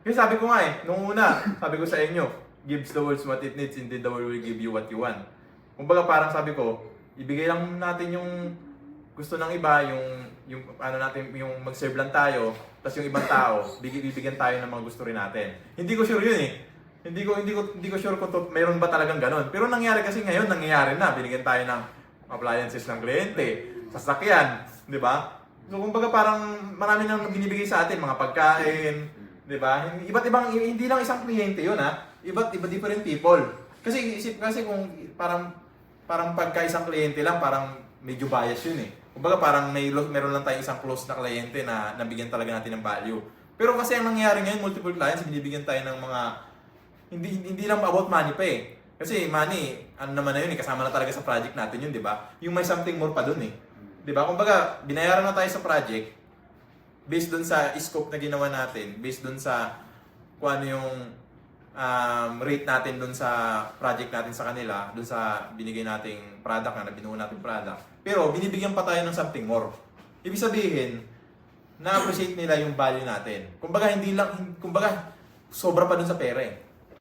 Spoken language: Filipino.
Kasi sabi ko nga nung una, sabi ko sa inyo, gives the world what it needs, indeed the world will give you what you want. Kumbaga parang sabi ko, ibigay lang natin yung gusto ng iba, yung ano natin, yung mag-serve lang tayo, tapos yung ibang tao, bibigyan tayo ng mga gusto rin natin. Hindi ko sure yun. Hindi ko sure kung mayroon ba talagang ganon. Pero nangyari kasi ngayon, nangyayari na. Binigyan tayo ng appliances ng kliyente, sasakyan, di ba? So kumbaga parang marami nang binibigay sa atin, mga pagkain, di ba? Hindi lang isang kliyente yun ha. Iba different people. Kasi kung parang pagka isang kliyente lang, parang medyo bias yun eh. Kumbaga parang meron lang tayong isang close na kliyente na nabigyan talaga natin ng value. Pero kasi ang nangyayari ngayon, multiple clients, binibigyan tayo ng mga hindi lang about money pa eh. Kasi money, ano naman na yun eh, kasama na talaga sa project natin yun, di ba? Yung may something more pa dun eh. Di ba? Kumbaga, binayaran na tayo sa project based dun sa scope na ginawa natin, based dun sa kung ano yung rate natin dun sa project natin sa kanila, dun sa binigay nating product na binuo nating product. Pero binibigyan pa tayo ng something more. Ibig sabihin, na-appreciate nila yung value natin. Kumbaga, kumbaga, sobra pa dun sa pera eh.